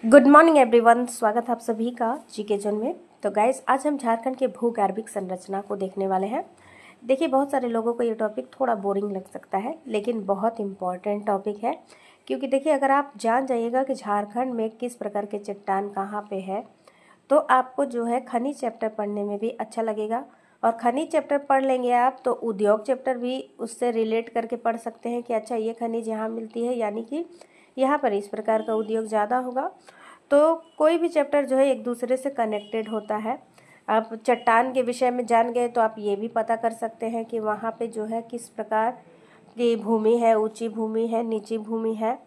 Good morning everyone, स्वागत है आप सभी का जीके जोन में। तो गाइस, आज हम झारखंड के भूगर्भिक संरचना को देखने वाले हैं। देखिए, बहुत सारे लोगों को ये टॉपिक थोड़ा बोरिंग लग सकता है, लेकिन बहुत इम्पॉर्टेंट टॉपिक है। क्योंकि देखिए, अगर आप जान जाइएगा कि झारखंड में किस प्रकार के चट्टान कहाँ पे है, तो आपको जो है खनिज चैप्टर पढ़ने में भी अच्छा लगेगा। और खनिज चैप्टर पढ़ लेंगे आप तो उद्योग चैप्टर भी उससे रिलेट करके पढ़ सकते हैं कि अच्छा, ये खनिज यहाँ मिलती है, यानी कि यहाँ पर इस प्रकार का उद्योग ज़्यादा होगा। तो कोई भी चैप्टर जो है एक दूसरे से कनेक्टेड होता है। आप चट्टान के विषय में जान गए तो आप ये भी पता कर सकते हैं कि वहाँ पे जो है किस प्रकार की भूमि है, ऊंची भूमि है, नीची भूमि है,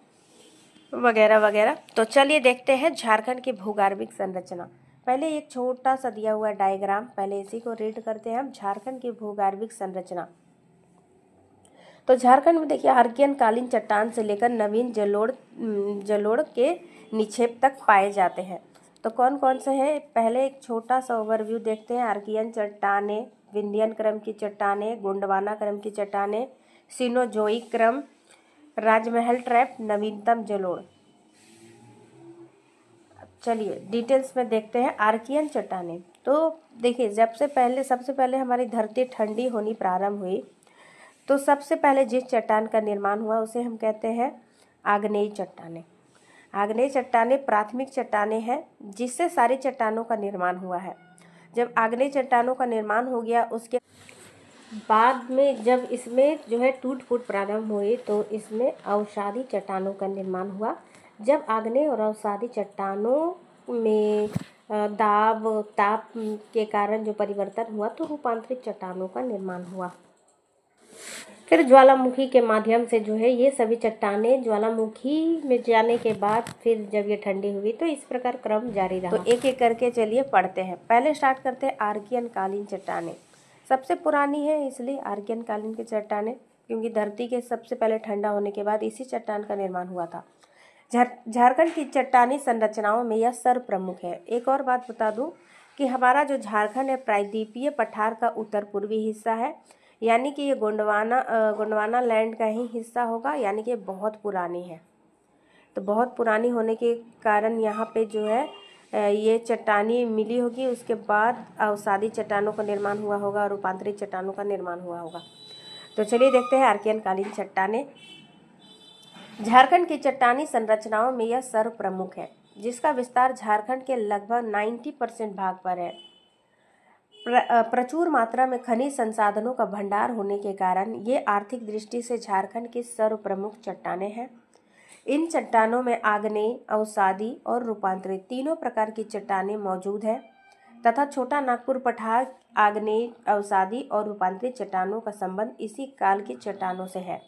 वगैरह वगैरह। तो चलिए देखते हैं झारखंड की भूगर्भिक संरचना। पहले एक छोटा सा दिया हुआ डायग्राम, पहले इसी को रीड करते हैं हम। झारखंड की भूगर्भिक संरचना। तो झारखंड में देखिए, आर्कियन कालीन चट्टान से लेकर नवीन जलोढ़ के निक्षेप तक पाए जाते हैं। तो कौन कौन से हैं? पहले एक छोटा सा ओवरव्यू देखते हैं। आर्कियन चट्टानें, विंध्यन क्रम की चट्टानें, गोंडवाना क्रम की चट्टानें, सिनोजोइक क्रम, राजमहल ट्रैप, नवीनतम जलोढ़। चलिए डिटेल्स में देखते हैं। आर्कियन चट्टानें, तो देखिए, सबसे पहले हमारी धरती ठंडी होनी प्रारंभ हुई, तो सबसे पहले जिस चट्टान का निर्माण हुआ उसे हम कहते हैं आग्नेयी चट्टानें। आग्नेयी चट्टानें प्राथमिक चट्टानें हैं जिससे सारी चट्टानों का निर्माण हुआ है। जब आग्नेयी चट्टानों का निर्माण हो गया, उसके बाद में जब इसमें जो है टूट फूट प्रारंभ हुई, तो इसमें अवसादी चट्टानों का निर्माण हुआ। जब आग्नेय और अवसादी चट्टानों में दाब ताप के कारण जो परिवर्तन हुआ, तो रूपांतरित चट्टानों का निर्माण हुआ। फिर ज्वालामुखी के माध्यम से जो है ये सभी चट्टानें ज्वालामुखी में जाने के बाद फिर जब ये ठंडी हुई, तो इस प्रकार क्रम जारी रहा। तो एक एक करके चलिए पढ़ते हैं। पहले स्टार्ट करते हैं आर्कियन कालीन चट्टानें। सबसे पुरानी है इसलिए आर्कियन कालीन की चट्टानें, क्योंकि धरती के सबसे पहले ठंडा होने के बाद इसी चट्टान का निर्माण हुआ था। झारखंड की चट्टानी संरचनाओं में यह सर्वप्रमुख है। एक और बात बता दूं कि हमारा जो झारखंड है प्रायद्वीपीय पठार का उत्तर पूर्वी हिस्सा है, यानी कि ये गोंडवाना लैंड का ही हिस्सा होगा, यानी कि बहुत पुरानी है। तो बहुत पुरानी होने के कारण यहाँ पे जो है ये चट्टानी मिली होगी। उसके बाद अवसादी चट्टानों का निर्माण हुआ होगा और रूपांतरित चट्टानों का निर्माण हुआ होगा। तो चलिए देखते हैं आर्कियन कालीन चट्टानें। झारखंड की चट्टानी संरचनाओं में यह सर्वप्रमुख है, जिसका विस्तार झारखंड के लगभग 90% भाग पर है। प्रचुर मात्रा में खनिज संसाधनों का भंडार होने के कारण ये आर्थिक दृष्टि से झारखंड की सर्वप्रमुख चट्टानें हैं। इन चट्टानों में आग्नेय, अवसादी और रूपांतरित तीनों प्रकार की चट्टानें मौजूद हैं तथा छोटा नागपुर पठार आग्नेय, अवसादी और रूपांतरित चट्टानों का संबंध इसी काल की चट्टानों से है।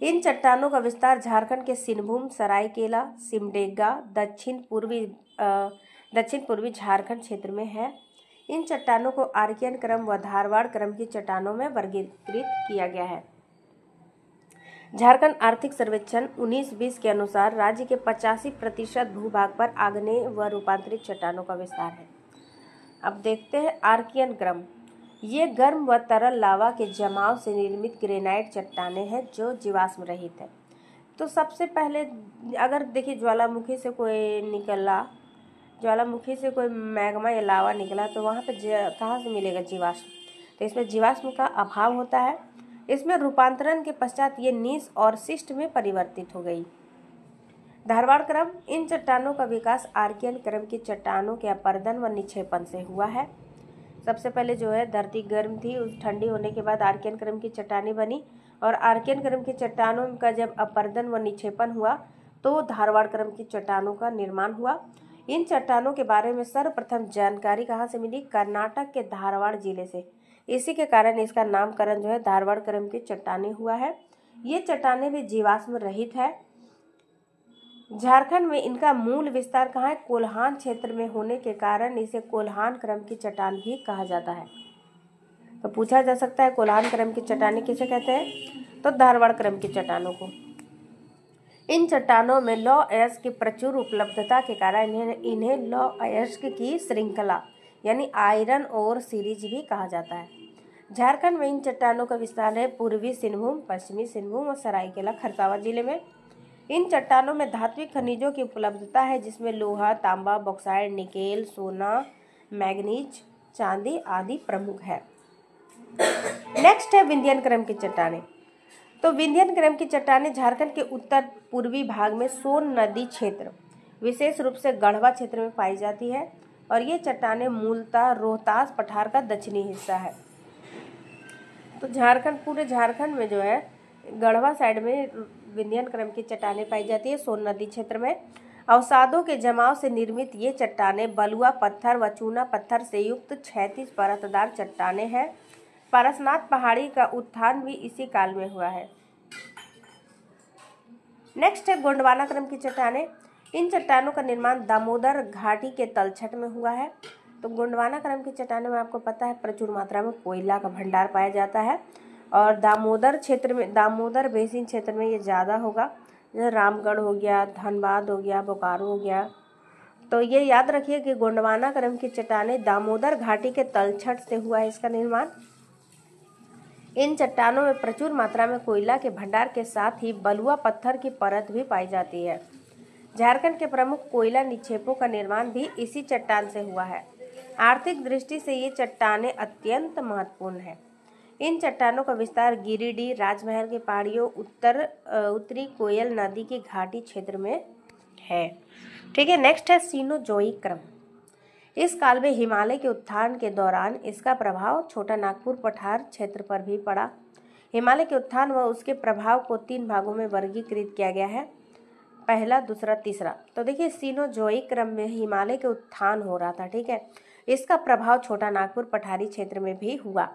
इन चट्टानों का विस्तार झारखंड के सिंहभूम, सरायकेला, सिमडेगा, दक्षिण पूर्वी झारखंड क्षेत्र में है। इन चट्टानों को आर्कियन क्रम व धारवाड़ क्रम की चट्टानों में वर्गीकृत किया गया है। झारखंड आर्थिक सर्वेक्षण 19-20 के अनुसार राज्य के 85% भूभाग पर आग्नेय व रूपांतरित चट्टानों का विस्तार है। अब देखते हैं आर्कियन क्रम। ये गर्म व तरल लावा के जमाव से निर्मित ग्रेनाइट चट्टानें हैं जो जीवाश्म रहित है। तो सबसे पहले अगर देखिए, ज्वालामुखी से कोई मैग्मा या लावा निकला, तो वहाँ पे कहाँ से मिलेगा? जीवाश्म। तो इसमें जीवाश्म का अभाव होता है। इसमें रूपांतरण के पश्चात ये नीस और शिस्ट में परिवर्तित हो गई। धारवाड़ क्रम। इन चट्टानों का विकास आर्कियन क्रम की चट्टानों के अपर्दन व निक्षेपण से हुआ है। सबसे पहले जो है धरती गर्म थी, उस ठंडी होने के बाद आर्कियन क्रम की चट्टानें बनी, और आर्कियन क्रम की चट्टानों का जब अपर्दन व निक्षेपण हुआ, तो धारवाड़ क्रम की चट्टानों का निर्माण हुआ। इन चट्टानों के बारे में सर्वप्रथम जानकारी कहाँ से मिली? कर्नाटक के धारवाड़ जिले से। इसी के कारण इसका नामकरण जो है धारवाड़ क्रम की चट्टानें हुआ है। ये चट्टानें भी जीवाश्म रहित है। झारखंड में इनका मूल विस्तार कहाँ है? कोल्हान क्षेत्र में होने के कारण इसे कोल्हान क्रम की चट्टान भी कहा जाता है। तो पूछा जा सकता है कोल्हान क्रम की चट्टानें किसे कहते हैं? तो धारवाड़ क्रम की चट्टानों को। इन चट्टानों में लौह अयस्क की प्रचुर उपलब्धता के कारण इन्हें लौह अयस्क की श्रृंखला यानी आयरन ओर सीरीज भी कहा जाता है। झारखंड में इन चट्टानों का विस्तार है पूर्वी सिंहभूम, पश्चिमी सिंहभूम और सरायकेला खरसावां जिले में। इन चट्टानों में धात्विक खनिजों की उपलब्धता है, जिसमें लोहा, तांबा, बॉक्साइट, निकेल, सोना, मैग्नीज, चांदी आदि प्रमुख है। नेक्स्ट है विंध्यन क्रम की चट्टानें। तो विंध्यन क्रम की चट्टानें झारखंड के उत्तर पूर्वी भाग में सोन नदी क्षेत्र, विशेष रूप से गढ़वा क्षेत्र में पाई जाती है और ये चट्टानें मूलतः रोहतास पठार का दक्षिणी हिस्सा है। तो झारखंड, पूरे झारखंड में जो है गढ़वा साइड में विंध्यन क्रम की चट्टानें पाई जाती है, सोन नदी क्षेत्र में। अवसादों के जमाव से निर्मित ये चट्टानें बलुआ पत्थर व चूना पत्थर से युक्त क्षैतिज परतदार चट्टानें हैं। पारसनाथ पहाड़ी का उत्थान भी इसी काल में हुआ है। नेक्स्ट है गोंडवाना क्रम की चट्टानें। इन चट्टानों का निर्माण दामोदर घाटी के तलछट में हुआ है। तो गोंडवाना क्रम की चट्टानों में आपको पता है प्रचुर मात्रा में कोयला का भंडार पाया जाता है और दामोदर क्षेत्र में, दामोदर बेसिन क्षेत्र में ये ज़्यादा होगा, जैसे रामगढ़ हो गया, धनबाद हो गया, बोकारो हो गया। तो ये याद रखिए कि गोंडवाना क्रम की चट्टानें दामोदर घाटी के तलछट से हुआ है इसका निर्माण। इन चट्टानों में प्रचुर मात्रा में कोयला के भंडार के साथ ही बलुआ पत्थर की परत भी पाई जाती है। झारखंड के प्रमुख कोयला निक्षेपों का निर्माण भी इसी चट्टान से हुआ है। आर्थिक दृष्टि से ये चट्टानें अत्यंत महत्वपूर्ण है। इन चट्टानों का विस्तार गिरिडीह, राजमहल की पहाड़ियों, उत्तरी कोयल नदी की घाटी क्षेत्र में है। ठीक है, नेक्स्ट है सीनोजोइक क्रम। इस काल में हिमालय के उत्थान के दौरान इसका प्रभाव छोटा नागपुर पठार क्षेत्र पर भी पड़ा। हिमालय के उत्थान व उसके प्रभाव को 3 भागों में वर्गीकृत किया गया है, पहला, दूसरा, तीसरा। तो देखिए सीनोजोइक क्रम में हिमालय के उत्थान हो रहा था, ठीक है, इसका प्रभाव छोटा नागपुर पठारी क्षेत्र में भी हुआ।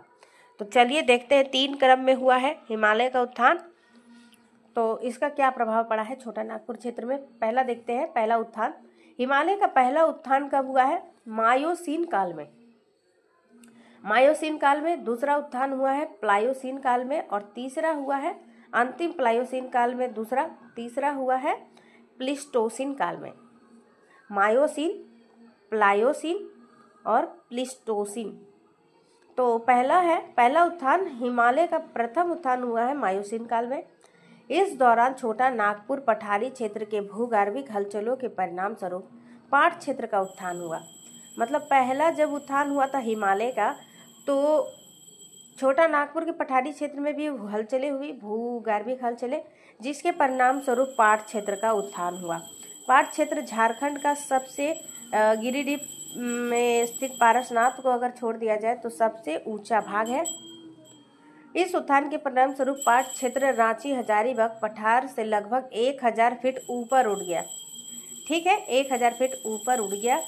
तो चलिए देखते हैं 3 क्रम में हुआ है हिमालय का उत्थान, तो इसका क्या प्रभाव पड़ा है छोटा नागपुर क्षेत्र में। पहला देखते हैं, पहला उत्थान। हिमालय का पहला उत्थान कब हुआ है? मायोसीन काल में, मायोसीन काल में। दूसरा उत्थान हुआ है प्लायोसीन काल में और तीसरा हुआ है अंतिम प्लायोसीन काल में। तीसरा हुआ है प्लीस्टोसीन काल में। मायोसीन, प्लायोसीन और प्लीस्टोसीन। तो पहला उत्थान, हिमालय का प्रथम उत्थान हुआ है मायोसीन काल में। इस दौरान छोटा नागपुर पठारी क्षेत्र के भूगर्भिक हलचलों के परिणाम स्वरूप पाट क्षेत्र का उत्थान हुआ। मतलब पहला जब उत्थान हुआ था हिमालय का, तो छोटा नागपुर के पठारी क्षेत्र में भी हलचलें हुई, भूगर्भिक हलचलें, जिसके परिणाम स्वरूप पाट क्षेत्र का उत्थान हुआ। पाट क्षेत्र झारखंड का सबसे, गिरिडीह में स्थित पारसनाथ को अगर छोड़ दिया जाए तो सबसे ऊंचा भाग है। इस उत्थान के परिणाम स्वरूप पाट क्षेत्र रांची हजारीबाग पठार से लगभग 1000 फीट ऊपर उठ गया। ठीक है, 1000 फीट ऊपर उठ गया।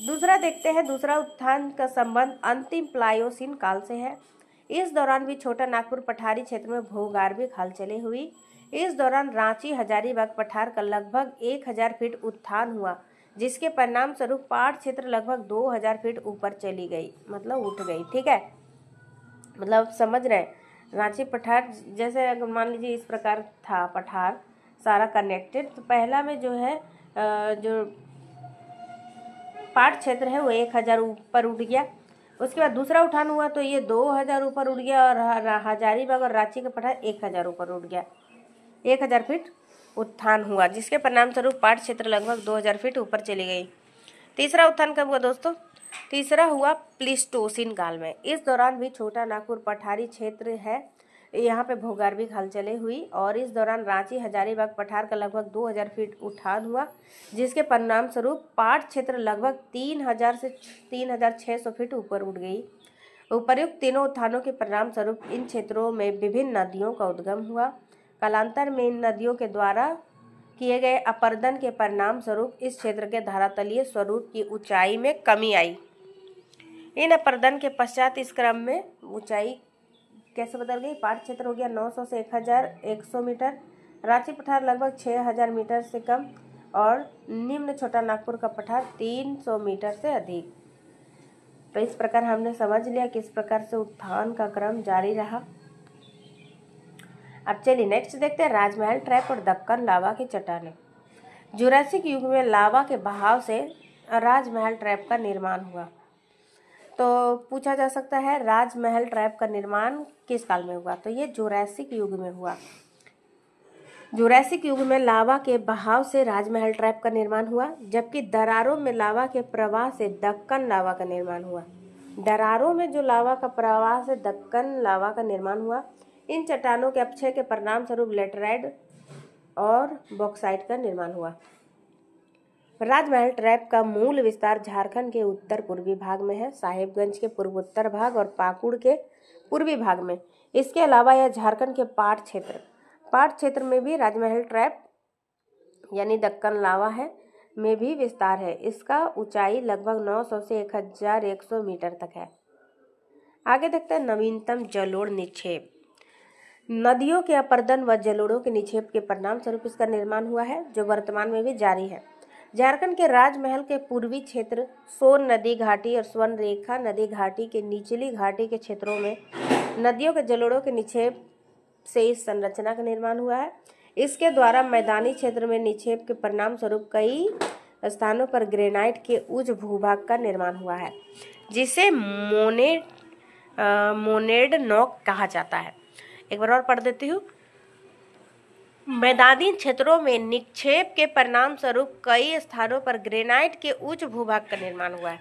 दूसरा देखते हैं, दूसरा उत्थान का संबंध अंतिम प्लायोसीन काल से है। इस दौरान भी छोटा नागपुर पठारी क्षेत्र में भूगर्भिक हलचलें हुई। इस दौरान रांची हजारीबाग पठार का लगभग 1000 फीट उत्थान हुआ, जिसके परिणाम स्वरूप पाट क्षेत्र लगभग 2000 फीट ऊपर चली गई, मतलब उठ गई। ठीक है, मतलब समझ रहे हैं, रांची पठार जैसे अगर मान लीजिए इस प्रकार था पठार सारा कनेक्टेड, तो पहला में जो है जो पाट क्षेत्र है वो 1000 ऊपर उठ गया। उसके बाद दूसरा उठान हुआ तो ये 2000 ऊपर उठ गया और हजारीबाग और रांची का पठार 1000 ऊपर उठ गया, 1000 फीट उत्थान हुआ, जिसके परिणाम स्वरूप पाट क्षेत्र लगभग 2000 फीट ऊपर चली गई। तीसरा उत्थान कब हुआ दोस्तों? तीसरा हुआ प्लीस्टोसीन काल में। इस दौरान भी छोटा नागपुर पठारी क्षेत्र है, यहाँ पे भूगर्भिक हलचलें हुई और इस दौरान रांची हजारीबाग पठार का लगभग 2000 फीट उठान हुआ, जिसके परिणाम स्वरूप पाट क्षेत्र लगभग 3000 से 3600 फीट ऊपर उठ गई। उपर्युक्त तीनों उत्थानों के परिणाम स्वरूप इन क्षेत्रों में विभिन्न नदियों का उद्गम हुआ। कालांतर में इन नदियों के द्वारा किए गए अपर्दन के परिणाम स्वरूप इस क्षेत्र के धरातलीय स्वरूप की ऊंचाई में कमी आई। इन अपर्दन के पश्चात इस क्रम में ऊंचाई कैसे बदल गई? पाट क्षेत्र हो गया 900 से 1100 मीटर, रांची पठार लगभग 6000 मीटर से कम और निम्न छोटा नागपुर का पठार 300 मीटर से अधिक। तो इस प्रकार हमने समझ लिया किस प्रकार से उत्थान का क्रम जारी रहा। अब चलिए नेक्स्ट देखते हैं राजमहल ट्रैप और दक्कन लावा की चट्टानें। जुरासिक युग में लावा के बहाव से राजमहल ट्रैप का निर्माण हुआ। तो पूछा जा सकता है राजमहल ट्रैप का निर्माण किस काल में हुआ? तो ये जुरासिक युग में हुआ। जुरासिक युग में लावा के बहाव से राजमहल ट्रैप का निर्माण हुआ, जबकि दरारों में लावा के प्रवाह से दक्कन लावा का निर्माण हुआ। दरारों में जो लावा का प्रवाह से दक्कन लावा का निर्माण हुआ, इन चट्टानों के अपक्षय के परिणाम स्वरूप लेटराइट और बॉक्साइट का निर्माण हुआ। राजमहल ट्रैप का मूल विस्तार झारखंड के उत्तर पूर्वी भाग में है, साहेबगंज के पूर्वोत्तर भाग और पाकुड़ के पूर्वी भाग में। इसके अलावा यह झारखंड के पाट क्षेत्र में भी राजमहल ट्रैप यानी दक्कन लावा है में भी विस्तार है। इसका ऊंचाई लगभग 900 से 1100 मीटर तक है। आगे देखते हैं नवीनतम जलोढ़ निक्षेप। नदियों के अपर्दन व जलोढ़ों के निक्षेप के परिणाम स्वरूप इसका निर्माण हुआ है, जो वर्तमान में भी जारी है। झारखंड के राजमहल के पूर्वी क्षेत्र, सोन नदी घाटी और स्वर्णरेखा नदी घाटी के निचली घाटी के क्षेत्रों में नदियों के जलोढ़ों के निक्षेप से इस संरचना का निर्माण हुआ है। इसके द्वारा मैदानी क्षेत्र में निक्षेप के परिणाम स्वरूप कई स्थानों पर ग्रेनाइट के उच्च भूभाग का निर्माण हुआ है, जिसे मोनेड नॉक कहा जाता है। एक बार और पढ़ देती हूँ। मैदानी क्षेत्रों में निक्षेप के परिणाम स्वरूप कई स्थानों पर ग्रेनाइट के उच्च भूभाग का निर्माण हुआ है।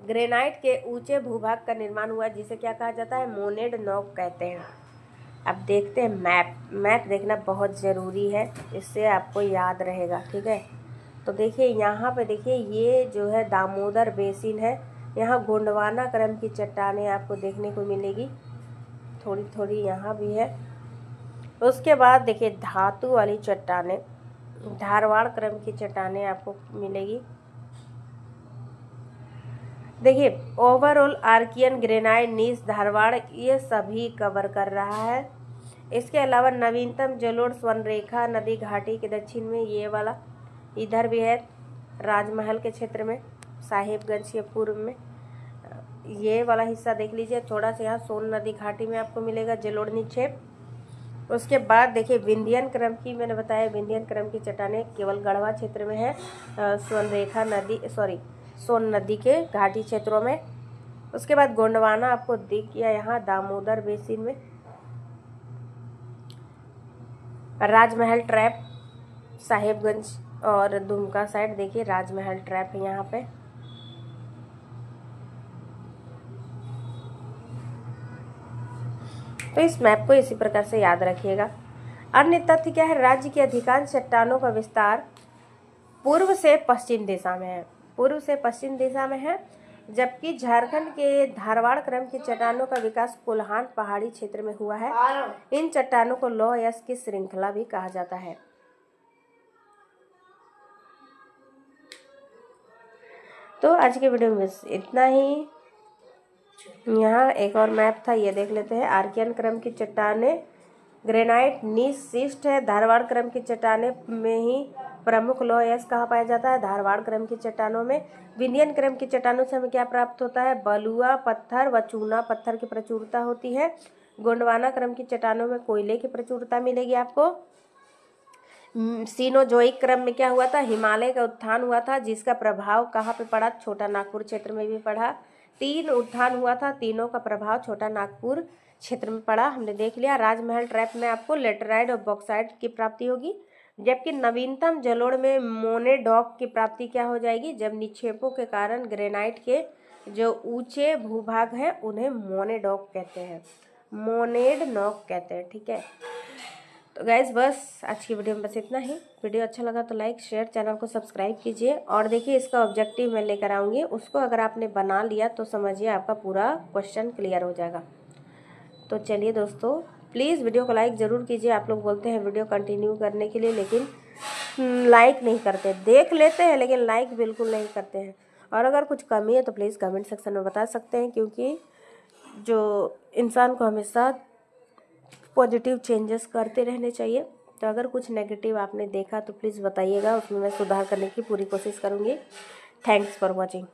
ग्रेनाइट के ऊंचे भूभाग का निर्माण हुआ, जिसे क्या कहा जाता है? मोनेड नॉक कहते हैं। अब देखते हैं मैप देखना बहुत ज़रूरी है, इससे आपको याद रहेगा। ठीक है, तो देखिए यहाँ पे देखिए, ये जो है दामोदर बेसिन है। यहाँ गोंडवाना क्रम की चट्टानें आपको देखने को मिलेगी, थोड़ी थोड़ी यहाँ भी है। उसके बाद देखिए धातु वाली चट्टानें, धारवाड़ क्रम की चट्टानें आपको मिलेगी। देखिए overall Archaean granite gneiss Dharwar ये सभी कवर कर रहा है। इसके अलावा नवीनतम जलोढ़ स्वर्णरेखा नदी घाटी के दक्षिण में ये वाला इधर भी है, राजमहल के क्षेत्र में, साहेबगंज के पूर्व में ये वाला हिस्सा देख लीजिए। थोड़ा सा यहाँ सोन नदी घाटी में आपको मिलेगा जलोढ़ निक्षेप। उसके बाद देखिए विंध्यन क्रम की, मैंने बताया विंध्यन क्रम की चट्टानें केवल गढ़वा क्षेत्र में है, सोन नदी के घाटी क्षेत्रों में। उसके बाद गोंडवाना आपको दिख गया यहाँ दामोदर बेसिन में। राजमहल ट्रैप साहेबगंज और दुमका साइड देखिए राजमहल ट्रैप है यहाँ पे। तो इस मैप को इसी प्रकार से याद रखिएगा। अन्य तथ्य क्या है? राज्य की अधिकांश चट्टानों का विस्तार पूर्व से पश्चिम दिशा में है, जबकि झारखंड के धारवाड़ क्रम की चट्टानों का विकास कोल्हान पहाड़ी क्षेत्र में हुआ है। इन चट्टानों को लौह यश की श्रृंखला भी कहा जाता है। तो आज के वीडियो में इतना ही। यहाँ एक और मैप था, ये देख लेते हैं। आर्कियन क्रम की चट्टानें ग्रेनाइट नीस शिस्ट है। धारवाड़ क्रम की चट्टानें में ही प्रमुख लौह यश कहाँ पाया जाता है? धारवाड़ क्रम की चट्टानों में। विंध्यन क्रम की चट्टानों से हमें क्या प्राप्त होता है? बलुआ पत्थर व चूना पत्थर की प्रचुरता होती है। गोंडवाना क्रम की चट्टानों में कोयले की प्रचुरता मिलेगी आपको। सीनोजोइक क्रम में क्या हुआ था? हिमालय का उत्थान हुआ था, जिसका प्रभाव कहाँ पे पड़ा? छोटा नागपुर क्षेत्र में भी पड़ा। 3 उत्थान हुआ था, तीनों का प्रभाव छोटा नागपुर क्षेत्र में पड़ा, हमने देख लिया। राजमहल ट्रैप में आपको लेटराइट और बॉक्साइट की प्राप्ति होगी, जबकि नवीनतम जलोढ़ में मोनेडॉक की प्राप्ति क्या हो जाएगी? जब निक्षेपों के कारण ग्रेनाइट के जो ऊंचे भूभाग हैं उन्हें मोनेडॉक कहते हैं, मोनेड नॉक कहते हैं। ठीक है, तो गाइज बस आज की वीडियो में बस इतना ही। वीडियो अच्छा लगा तो लाइक शेयर, चैनल को सब्सक्राइब कीजिए। और देखिए इसका ऑब्जेक्टिव मैं लेकर आऊँगी, उसको अगर आपने बना लिया तो समझिए आपका पूरा क्वेश्चन क्लियर हो जाएगा। तो चलिए दोस्तों, प्लीज़ वीडियो को लाइक ज़रूर कीजिए। आप लोग बोलते हैं वीडियो कंटिन्यू करने के लिए, लेकिन लाइक नहीं करते। देख लेते हैं लेकिन लाइक बिल्कुल नहीं करते हैं। और अगर कुछ कमी है तो प्लीज़ कमेंट सेक्शन में बता सकते हैं, क्योंकि जो इंसान को हमेशा पॉजिटिव चेंजेस करते रहने चाहिए। तो अगर कुछ नेगेटिव आपने देखा तो प्लीज़ बताइएगा, उसमें मैं सुधार करने की पूरी कोशिश करूँगी। Thanks for watching.